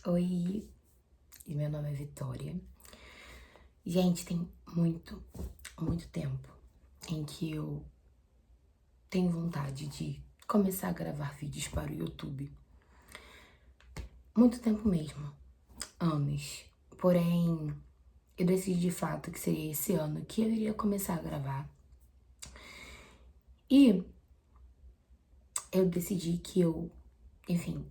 Oi, e meu nome é Vitória. Gente, tem muito tempo em que eu tenho vontade de começar a gravar vídeos para o YouTube. Muito tempo mesmo, anos. Porém, eu decidi de fato que seria esse ano que eu iria começar a gravar. E eu decidi que enfim,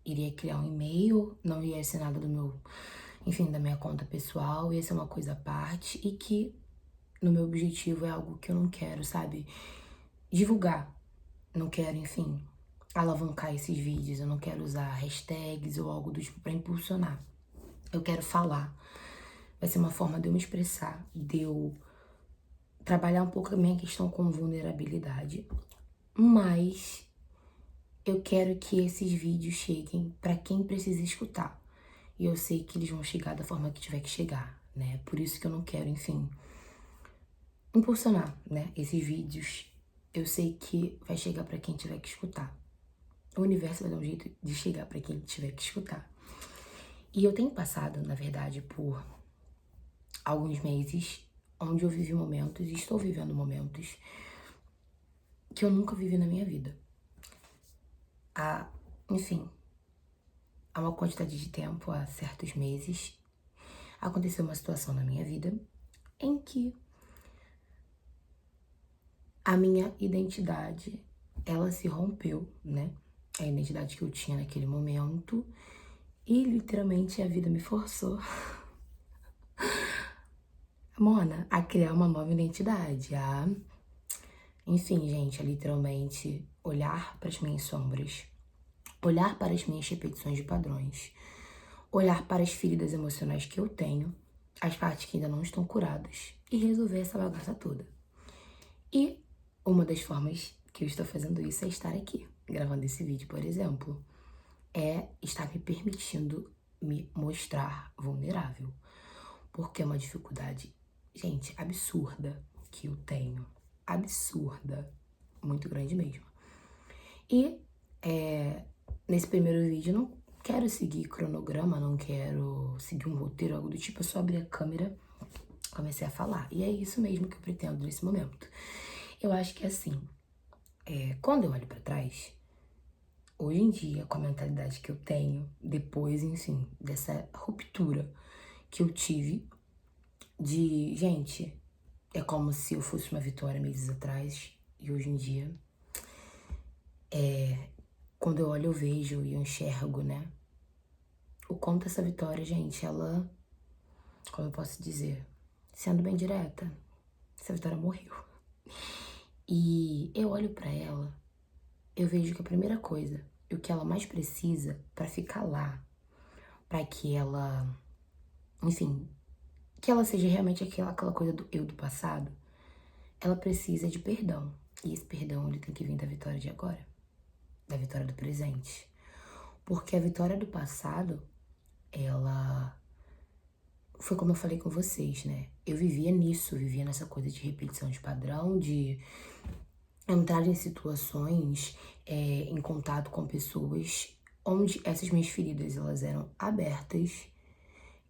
iria criar um e-mail, não ia ser nada da minha conta pessoal, ia ser uma coisa à parte e que no meu objetivo é algo que eu não quero, sabe? Divulgar. Não quero, enfim, alavancar esses vídeos. Eu não quero usar hashtags ou algo do tipo pra impulsionar. Eu quero falar. Vai ser uma forma de eu me expressar, de eu trabalhar um pouco a minha questão com vulnerabilidade. Mas eu quero que esses vídeos cheguem pra quem precisa escutar. E eu sei que eles vão chegar da forma que tiver que chegar, né? Por isso que eu não quero, enfim, impulsionar, né? Esses vídeos. Eu sei que vai chegar pra quem tiver que escutar. O universo vai dar um jeito de chegar pra quem tiver que escutar. E eu tenho passado, na verdade, por alguns meses onde eu vivi momentos e estou vivendo momentos que eu nunca vivi na minha vida. Enfim, há uma quantidade de tempo, há certos meses, aconteceu uma situação na minha vida em que a minha identidade, ela se rompeu, né? A identidade que eu tinha naquele momento e literalmente a vida me forçou, Mona, a criar uma nova identidade, enfim, gente, é literalmente olhar para as minhas sombras, olhar para as minhas repetições de padrões, olhar para as feridas emocionais que eu tenho, as partes que ainda não estão curadas e resolver essa bagaça toda. E uma das formas que eu estou fazendo isso é estar aqui, gravando esse vídeo, por exemplo, é estar me permitindo me mostrar vulnerável, porque é uma dificuldade, gente, absurda que eu tenho, absurda, muito grande mesmo. E nesse primeiro vídeo eu não quero seguir cronograma, não quero seguir um roteiro, algo do tipo, eu só abri a câmera, comecei a falar. E é isso mesmo que eu pretendo nesse momento. Eu acho que assim, quando eu olho pra trás, hoje em dia, com a mentalidade que eu tenho, depois, enfim, dessa ruptura que eu tive, gente, é como se eu fosse uma Vitória meses atrás, e hoje em dia, quando eu olho, eu vejo e eu enxergo, né? O quanto essa Vitória, gente, ela, como eu posso dizer, sendo bem direta, essa Vitória morreu. E eu olho pra ela, eu vejo que a primeira coisa, e o que ela mais precisa pra ficar lá, pra que ela, enfim, que ela seja realmente aquela coisa do eu do passado, ela precisa de perdão. E esse perdão, ele tem que vir da Vitória de agora, da Vitória do presente. Porque a Vitória do passado, ela foi como eu falei com vocês, né? Eu vivia nisso, vivia nessa coisa de repetição de padrão, de entrar em situações, em contato com pessoas onde essas minhas feridas, elas eram abertas.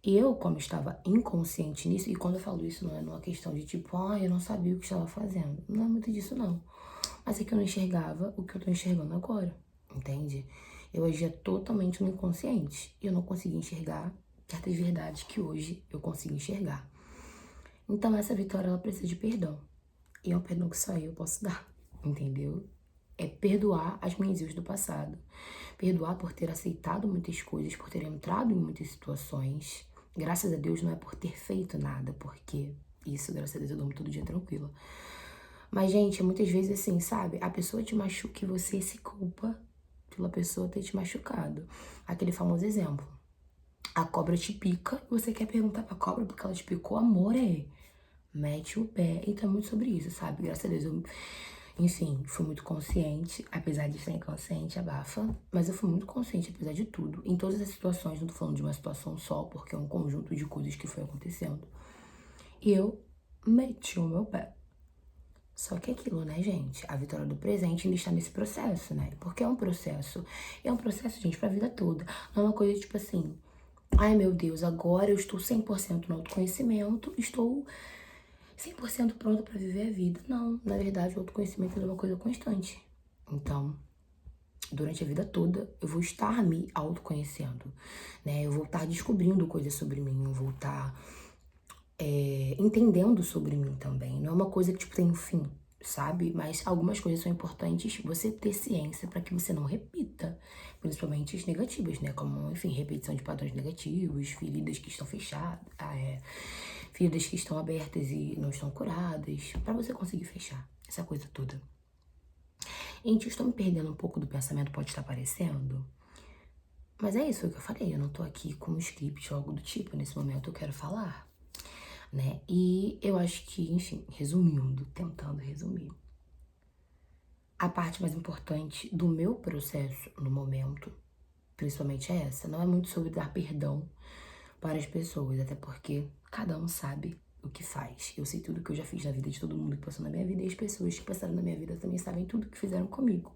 E eu, como estava inconsciente nisso, e quando eu falo isso não é numa questão de tipo, eu não sabia o que estava fazendo. Não é muito disso, não. Mas é que eu não enxergava o que eu tô enxergando agora, entende? Eu agia totalmente no inconsciente e eu não conseguia enxergar certas verdades que hoje eu consigo enxergar. Então essa Vitória, ela precisa de perdão. E é um perdão que só eu posso dar, entendeu? É perdoar as minhas erros do passado. Perdoar por ter aceitado muitas coisas, por ter entrado em muitas situações. Graças a Deus não é por ter feito nada, porque isso, graças a Deus, eu durmo todo dia tranquila. Mas, gente, muitas vezes assim, sabe? A pessoa te machuca e você se culpa pela pessoa ter te machucado. Aquele famoso exemplo. A cobra te pica e você quer perguntar pra cobra porque ela te picou, amor, mete o pé. Então é muito sobre isso, sabe? Graças a Deus eu, enfim, fui muito consciente, apesar de estar inconsciente, abafa. Mas eu fui muito consciente, apesar de tudo. Em todas as situações, não tô falando de uma situação só, porque é um conjunto de coisas que foi acontecendo. E eu meti o meu pé. Só que é aquilo, né, gente? A vitória do presente ainda está nesse processo, né? Porque é um processo. É um processo, gente, pra vida toda. Não é uma coisa tipo assim, ai meu Deus, agora eu estou 100% no autoconhecimento, estou 100% pronta pra viver a vida. Não, na verdade, o autoconhecimento é uma coisa constante. Então, durante a vida toda, eu vou estar me autoconhecendo, né? Eu vou estar descobrindo coisas sobre mim, eu vou estar entendendo sobre mim também. Não é uma coisa que, tipo, tem um fim, sabe? Mas algumas coisas são importantes você ter ciência para que você não repita, principalmente as negativas, né? Como, enfim, repetição de padrões negativos, feridas que estão fechadas, feridas que estão abertas e não estão curadas, para você conseguir fechar essa coisa toda. Gente, eu estou me perdendo um pouco do pensamento, pode estar parecendo. Mas é isso, foi o que eu falei. Eu não tô aqui com um script ou algo do tipo. Nesse momento eu quero falar, né? E eu acho que, enfim, resumindo, tentando resumir. A parte mais importante do meu processo no momento, principalmente é essa. Não é muito sobre dar perdão para as pessoas, até porque cada um sabe o que faz. Eu sei tudo que eu já fiz na vida de todo mundo que passou na minha vida e as pessoas que passaram na minha vida também sabem tudo que fizeram comigo.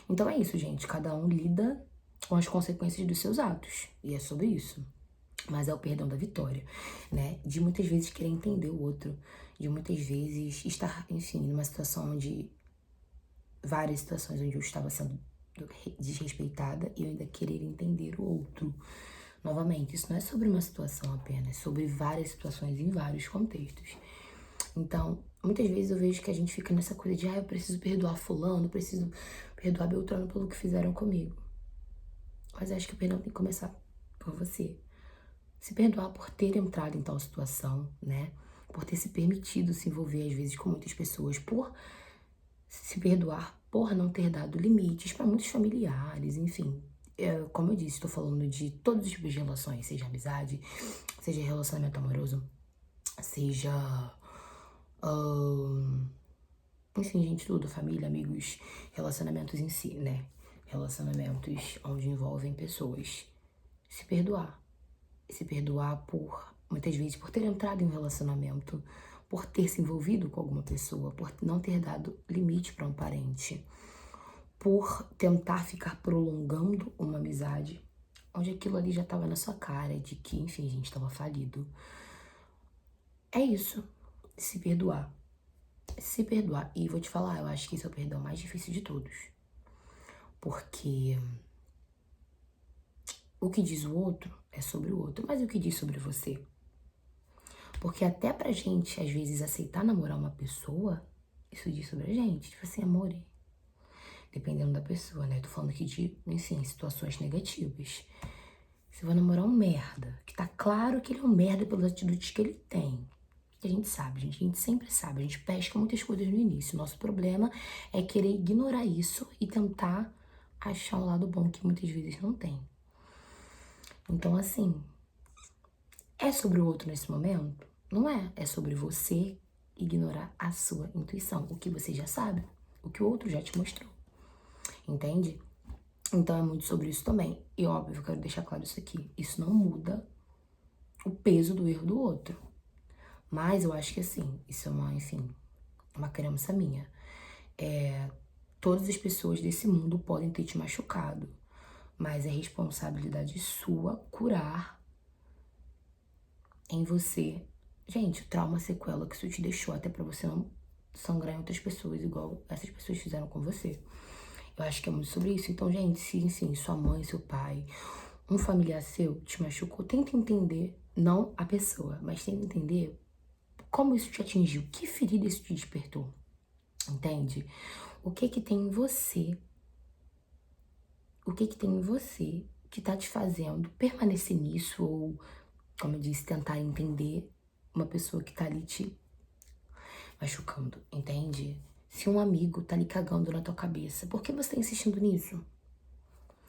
Então é isso, gente. Cada um lida com as consequências dos seus atos. E é sobre isso. Mas é o perdão da vitória, né? De muitas vezes querer entender o outro. De muitas vezes estar, enfim, numa situação onde... Várias situações onde eu estava sendo desrespeitada e eu ainda querer entender o outro. Novamente, isso não é sobre uma situação apenas, é sobre várias situações em vários contextos. Então, muitas vezes eu vejo que a gente fica nessa coisa de eu preciso perdoar fulano, preciso perdoar Beltrano pelo que fizeram comigo. Mas acho que o perdão tem que começar por você. Se perdoar por ter entrado em tal situação, né? Por ter se permitido se envolver, às vezes, com muitas pessoas. Por se perdoar por não ter dado limites para muitos familiares, enfim. Como eu disse, estou falando de todos os tipos de relações. Seja amizade, seja relacionamento amoroso, seja... enfim, gente, tudo. Família, amigos, relacionamentos em si, né? Relacionamentos onde envolvem pessoas. Se perdoar. Se perdoar por, muitas vezes, por ter entrado em um relacionamento, por ter se envolvido com alguma pessoa, por não ter dado limite para um parente, por tentar ficar prolongando uma amizade, onde aquilo ali já estava na sua cara, de que, enfim, a gente estava falido. É isso, se perdoar. Se perdoar. E vou te falar, eu acho que esse é o perdão mais difícil de todos. Porque o que diz o outro é sobre o outro, mas o que diz sobre você? Porque até pra gente, às vezes, aceitar namorar uma pessoa, isso diz sobre a gente. Tipo assim, amor, dependendo da pessoa, né? Eu tô falando aqui de, enfim, situações negativas. Você vai namorar um merda, que tá claro que ele é um merda pelas atitudes que ele tem. Que a gente sabe, a gente sempre sabe. A gente pesca muitas coisas no início. Nosso problema é querer ignorar isso e tentar achar um lado bom que muitas vezes não tem. Então, assim, é sobre o outro nesse momento? Não é. É sobre você ignorar a sua intuição, o que você já sabe, o que o outro já te mostrou. Entende? Então é muito sobre isso também. E óbvio, eu quero deixar claro isso aqui. Isso não muda o peso do erro do outro. Mas eu acho que assim, isso é uma, enfim, uma crença minha. Todas as pessoas desse mundo podem ter te machucado, mas é responsabilidade sua curar em você. Gente, o trauma, sequela que isso te deixou, até pra você não sangrar em outras pessoas, igual essas pessoas fizeram com você. Eu acho que é muito sobre isso. Então, gente, se, enfim, sua mãe, seu pai, um familiar seu te machucou, tenta entender, não a pessoa, mas tenta entender como isso te atingiu, que ferida isso te despertou, entende? O que que tem em você, o que que tem em você que tá te fazendo permanecer nisso ou, como eu disse, tentar entender uma pessoa que tá ali te machucando, entende? Se um amigo tá ali cagando na tua cabeça, por que você tá insistindo nisso?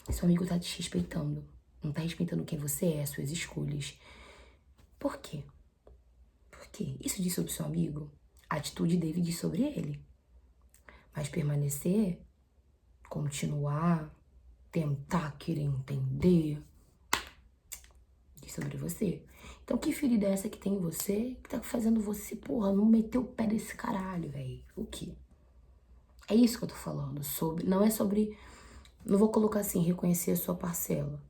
Seu amigo tá te respeitando, não tá respeitando quem você é, suas escolhas. Por quê? Por quê? Isso diz sobre seu amigo? A atitude dele diz sobre ele. Mas permanecer, continuar, tentar querer entender, diz sobre você. Então, que ferida é essa que tem em você, que tá fazendo você, porra, não meter o pé desse caralho, velho? O quê? É isso que eu tô falando, sobre, não é sobre, não vou colocar assim, reconhecer a sua parcela,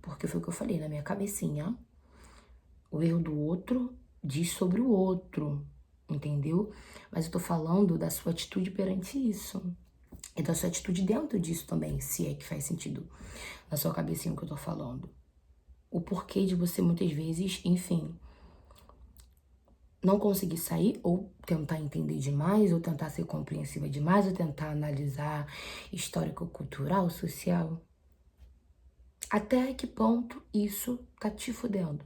porque foi o que eu falei na minha cabecinha, o erro do outro diz sobre o outro, entendeu? Mas eu tô falando da sua atitude perante isso, e da sua atitude dentro disso também, se é que faz sentido na sua cabecinha o que eu tô falando. O porquê de você muitas vezes, enfim, não conseguir sair, ou tentar entender demais, ou tentar ser compreensiva demais, ou tentar analisar histórico-cultural, social. Até que ponto isso tá te fudendo?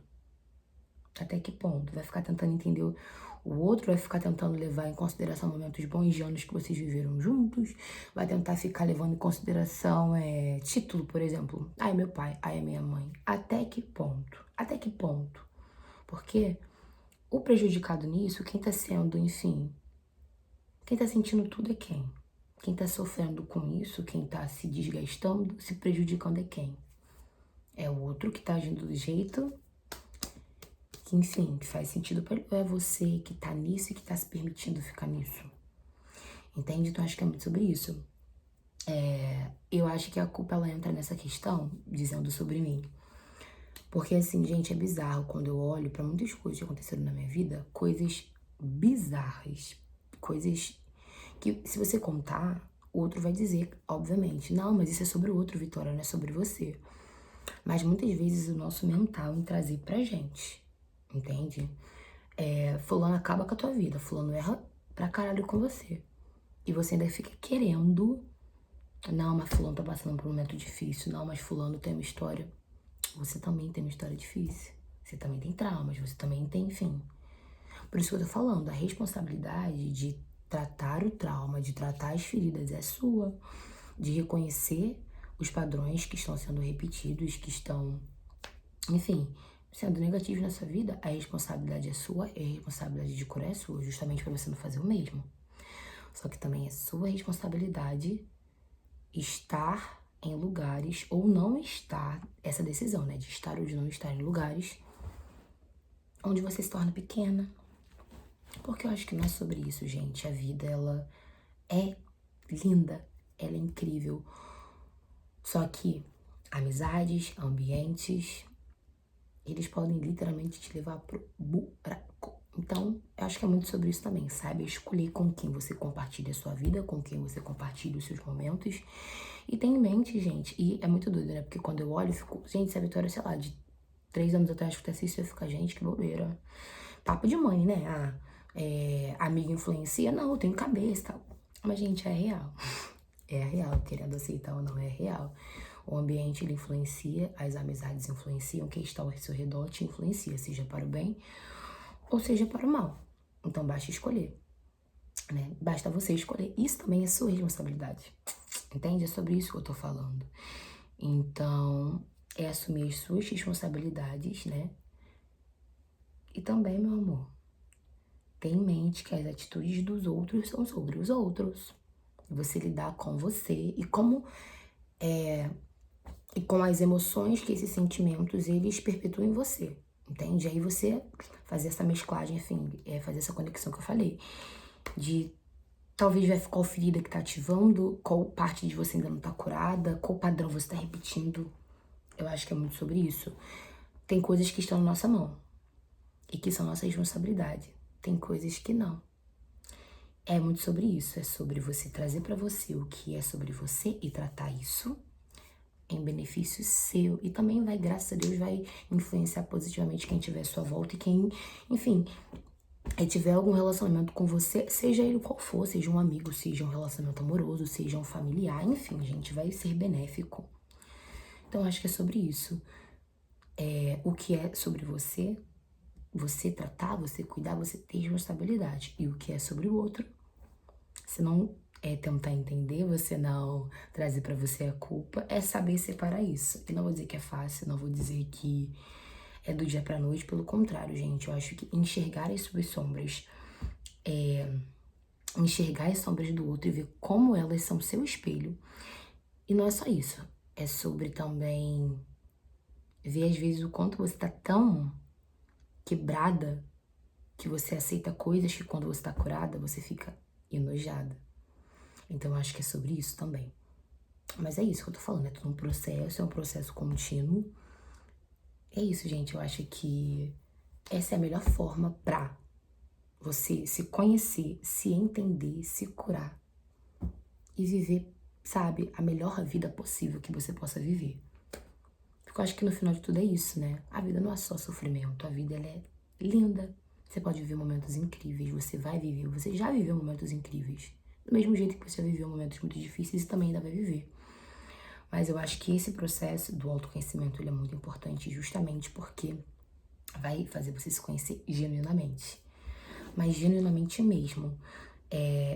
Até que ponto? Vai ficar tentando entender o outro, vai ficar tentando levar em consideração momentos bons de anos que vocês viveram juntos, vai tentar ficar levando em consideração título, por exemplo. Ai, meu pai, ai, minha mãe. Até que ponto? Até que ponto? Porque o prejudicado nisso, quem tá sendo, enfim, quem tá sentindo tudo é quem? Quem tá sofrendo com isso, quem tá se desgastando, se prejudicando é quem? É o outro que tá agindo do jeito que, enfim, que faz sentido pra ele, ou é você que tá nisso e que tá se permitindo ficar nisso? Entende? Então acho que é muito sobre isso. Eu acho que a culpa ela entra nessa questão, dizendo sobre mim. Porque assim, gente, é bizarro quando eu olho pra muitas coisas que aconteceram na minha vida, coisas bizarras, coisas que se você contar, o outro vai dizer, obviamente, não, mas isso é sobre o outro, Vitória, não é sobre você. Mas muitas vezes o nosso mental em trazer pra gente, entende? Fulano acaba com a tua vida, fulano erra pra caralho com você. E você ainda fica querendo, não, mas fulano tá passando por um momento difícil, não, mas fulano tem uma história. Você também tem uma história difícil. Você também tem traumas, você também tem, enfim. Por isso que eu tô falando, a responsabilidade de tratar o trauma, de tratar as feridas é sua, de reconhecer os padrões que estão sendo repetidos, que estão, enfim, sendo negativos na sua vida, a responsabilidade é sua e a responsabilidade de curar é sua, justamente para você não fazer o mesmo. Só que também é sua responsabilidade estar em lugares ou não estar, essa decisão, né, de estar ou de não estar em lugares onde você se torna pequena. Porque eu acho que não é sobre isso, gente. A vida, ela é linda, ela é incrível. Só que amizades, ambientes, eles podem literalmente te levar pro buraco. Então, eu acho que é muito sobre isso também, sabe? Escolher com quem você compartilha a sua vida, com quem você compartilha os seus momentos. E tem em mente, gente, e é muito doido, né? Porque quando eu olho, eu fico, gente, se a Vitória, sei lá, de 3 anos atrás escutasse isso, eu fico, gente, que bobeira. Papo de mãe, né? Amiga influencia, não, eu tenho cabeça e tal. Mas, gente, é real. É real, querendo aceitar ou não, é real. O ambiente, ele influencia, as amizades influenciam, quem está ao seu redor te influencia, seja para o bem ou seja para o mal. Então, basta escolher, né? Basta você escolher. Isso também é sua responsabilidade, entende? É sobre isso que eu tô falando. Então, é assumir as suas responsabilidades, né? E também, meu amor, tenha em mente que as atitudes dos outros são sobre os outros. Você lidar com você e como e com as emoções que esses sentimentos eles perpetuam em você, entende? Aí você fazer essa mesclagem, enfim, fazer essa conexão que eu falei, de talvez vai ficar qual ferida que tá ativando, qual parte de você ainda não tá curada, qual padrão você tá repetindo. Eu acho que é muito sobre isso. Tem coisas que estão na nossa mão e que são nossa responsabilidade. Tem coisas que não. É muito sobre isso, é sobre você trazer pra você o que é sobre você e tratar isso em benefício seu. E também vai, graças a Deus, vai influenciar positivamente quem tiver à sua volta e quem, enfim, tiver algum relacionamento com você, seja ele qual for, seja um amigo, seja um relacionamento amoroso, seja um familiar, enfim, gente, vai ser benéfico. Então, acho que é sobre isso. O que é sobre você, você tratar, você cuidar, você ter responsabilidade. E o que é sobre o outro, você não tentar entender, você não trazer pra você a culpa, é saber separar isso. E não vou dizer que é fácil, não vou dizer que é do dia pra noite, pelo contrário, gente. Eu acho que enxergar as suas sombras, enxergar as sombras do outro e ver como elas são seu espelho. E não é só isso, é sobre também ver às vezes o quanto você tá tão quebrada, que você aceita coisas que quando você tá curada, você fica enojada. Então eu acho que é sobre isso também. Mas é isso que eu tô falando, é tudo um processo, é um processo contínuo. É isso, gente, eu acho que essa é a melhor forma pra você se conhecer, se entender, se curar e viver, sabe, a melhor vida possível que você possa viver. Porque eu acho que no final de tudo é isso, né? A vida não é só sofrimento, a vida ela é linda. Você pode viver momentos incríveis, você vai viver, você já viveu momentos incríveis. Do mesmo jeito que você já viveu momentos muito difíceis e também ainda vai viver. Mas eu acho que esse processo do autoconhecimento ele é muito importante justamente porque vai fazer você se conhecer genuinamente. Mas genuinamente mesmo.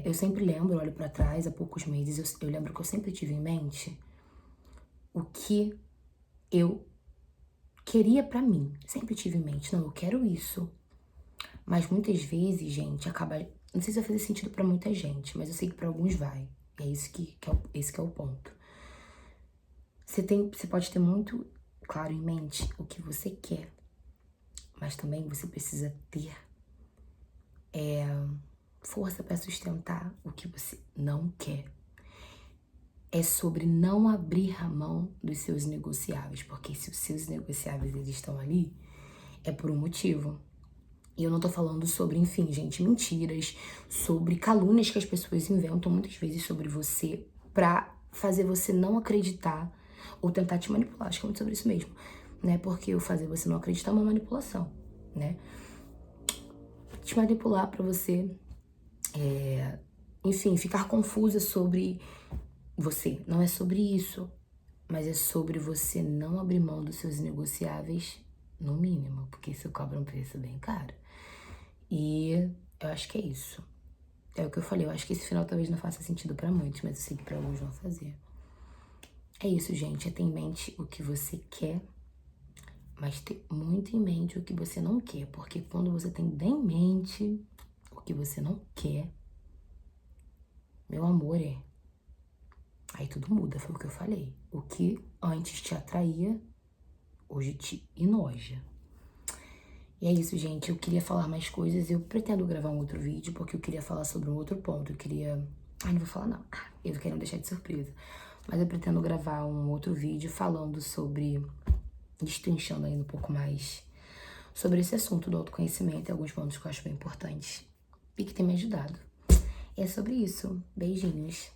Eu sempre lembro, olho pra trás, há poucos meses, eu lembro que eu sempre tive em mente o que eu queria pra mim. Sempre tive em mente, não, eu quero isso. Mas muitas vezes, gente, acaba. Não sei se vai fazer sentido pra muita gente, mas eu sei que pra alguns vai. E é isso esse que é o ponto. Você pode ter muito claro em mente o que você quer, mas também você precisa ter força pra sustentar o que você não quer. É sobre não abrir a mão dos seus negociáveis, porque se os seus negociáveis eles estão ali, é por um motivo. E eu não tô falando sobre, enfim, gente, mentiras, sobre calúnias que as pessoas inventam muitas vezes sobre você pra fazer você não acreditar ou tentar te manipular. Acho que é muito sobre isso mesmo, né? Porque o fazer você não acreditar é uma manipulação, né? Te manipular pra você, enfim, ficar confusa sobre você. Não é sobre isso, mas é sobre você não abrir mão dos seus negociáveis no mínimo, porque isso cobra um preço bem caro. E eu acho que é isso. É o que eu falei, eu acho que esse final talvez não faça sentido pra muitos, mas eu sei que pra alguns vão fazer. É isso, gente, é ter em mente o que você quer, mas ter muito em mente o que você não quer, porque quando você tem bem em mente o que você não quer, meu amor, aí tudo muda, foi o que eu falei. O que antes te atraía, hoje te enoja. E é isso, gente. Eu queria falar mais coisas. Eu pretendo gravar um outro vídeo, porque eu queria falar sobre um outro ponto. Eu queria... Ai, não vou falar, não. Eu quero deixar de surpresa. Mas eu pretendo gravar um outro vídeo falando sobre... Destrinchando ainda um pouco mais sobre esse assunto do autoconhecimento e alguns pontos que eu acho bem importantes. E que tem me ajudado. É sobre isso. Beijinhos.